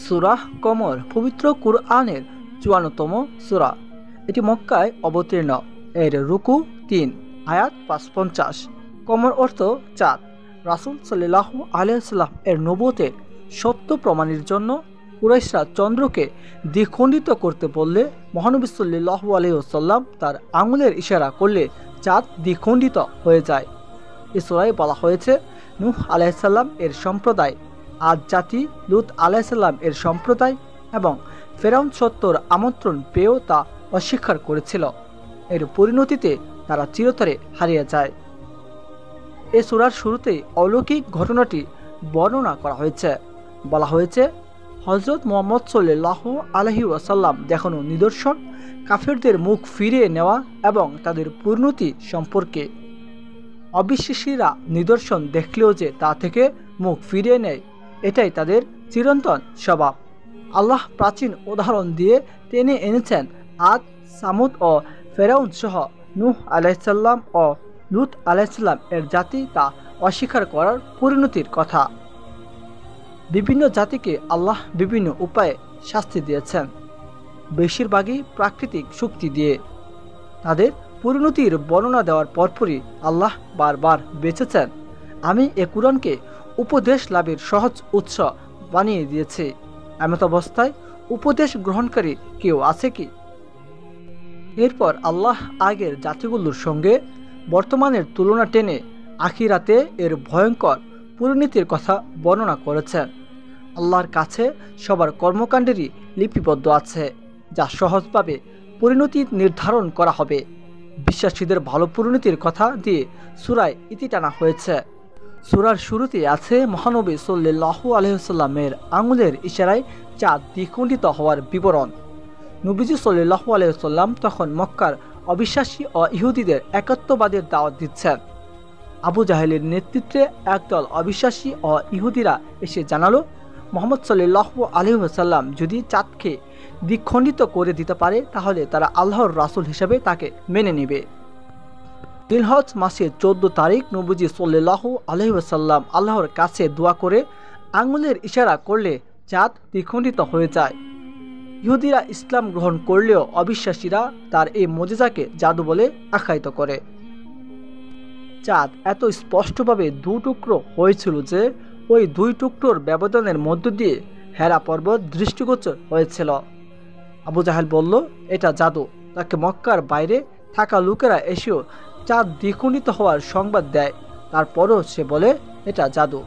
সূরাহ কমর পবিত্র কুরআনের ৫৪তম সূরা। এটি মক্কায় অবতীর্ণ। এর রুকু ৩, আয়াত ৫৫। কমর অর্থ চাঁদ। রাসূল সাল্লাল্লাহু আলাইহি ওয়াসাল্লাম এর নবুয়তের সত্য প্রমাণের জন্য কুরাইশরা চন্দ্রকে দ্বিখণ্ডিত করতে বললে মহানবী সাল্লাল্লাহু আলাইহি ওয়াসাল্লাম তার আঙুলের ইশারা করলে চাঁদ দ্বিখণ্ডিত হয়ে যায়। এই সূরায় বলা হয়েছে নূহ আলাইহিস সালাম এর সম্প্রদায়, আদ জাতি, লূত আলাইহিস সালাম এর সম্প্রদায় এবং ফেরাউন সত্যর আমন্ত্রণ পেয়েও তা অস্বীকার করেছিল। এর পরিণতিতে তারা চিরতরে হারিয়ে যায়। এ সূরার শুরুতেই অলৌকিক ঘটনাটি বর্ণনা করা হয়েছে। বলা হয়েছে হযরত মুহাম্মদ সাল্লাল্লাহু আলাইহি ওয়াসাল্লাম দেখানো নিদর্শন, কাফেরদের মুখ ফিরিয়ে নেওয়া এবং তাদের পরিণতি সম্পর্কে। অবিশ্বাসীরা নিদর্শন দেখলেও যে তা থেকে মুখ ফিরিয়ে নেয়, এটাই তাদের চিরন্তন স্বভাব। আল্লাহ প্রাচীন উদাহরণ দিয়ে টেনে এনেছেন আদ, সামুদ ও ফেরাউন সহ নূহ আলাইহিস সালাম ও লূত আলাইহিস সালাম এর জাতি তা অস্বীকার করার পরিণতির কথা। বিভিন্ন জাতিকে আল্লাহ বিভিন্ন উপায়ে শাস্তি দিয়েছেন, বেশিরভাগই প্রাকৃতিক শক্তি দিয়ে। তাদের পরিণতির বর্ণনা দেওয়ার পরপরই আল্লাহ বারবার বেঁচেছেন, আমি এ কুরআনকে উপদেশ লাভের সহজ উৎস বানিয়ে দিয়েছি। এমত অবস্থায় উপদেশ গ্রহণকারী কেউ আছে কি? এরপর আল্লাহ আগের জাতিগুলোর সঙ্গে বর্তমানের তুলনা টেনে আখিরাতে এর ভয়ঙ্কর পরিণতির কথা বর্ণনা করেছেন। আল্লাহর কাছে সবার কর্মকাণ্ডেরই লিপিবদ্ধ আছে, যা সহজভাবে পরিণতি নির্ধারণ করা হবে। বিশ্বাসীদের ভালো পরিণতির কথা দিয়ে সূরায় ইতি টানা হয়েছে। সূরার শুরুতে আছে মহানবী সাল্লাল্লাহু আলাইহি ওয়াসাল্লামের আঙুলের ইশারায় চাঁদ দ্বিখণ্ডিত হওয়ার বিবরণ। নবীজি সাল্লাল্লাহু আলাইহি ওয়াসাল্লাম তখন মক্কার অবিশ্বাসী ও ইহুদিদের একত্ববাদের দাওয়াত দিচ্ছেন। আবু জাহেলের নেতৃত্বে একদল অবিশ্বাসী ও ইহুদিরা এসে জানালো, মুহাম্মদ সাল্লাল্লাহু আলাইহি ওয়াসাল্লাম যদি চাঁদকে দ্বিখণ্ডিত করে দিতে পারে তাহলে তারা আল্লাহর রাসূল হিসেবে তাকে মেনে নেবে। জিলহজ মাসের 14 তারিখ নবীজি সাল্লাল্লাহু আলাইহি ওয়াসাল্লাম আল্লাহর কাছে দোয়া করে আঙুলের ইশারা করলে চাঁদ দ্বিখণ্ডিত হয়ে যায়। ইহুদিরা ইসলাম গ্রহণ করলেও অবিশ্বাসীরা তার এই মুজিজাকে জাদু বলে আখ্যায়িত করে। চাঁদ এত স্পষ্টভাবে দু টুকরো হয়েছিল যে ওই দুই টুকরোর ব্যবধানের মধ্য দিয়ে হেরা পর্বত দৃষ্টিগোচর হয়েছিল। আবু জাহেল বলল, এটা জাদু। তাকে মক্কার বাইরে থাকা লোকেরা এসেও চাঁদ দ্বিখণ্ডিত হওয়ার সংবাদ দেয়, তারপরও সে বলে এটা জাদু।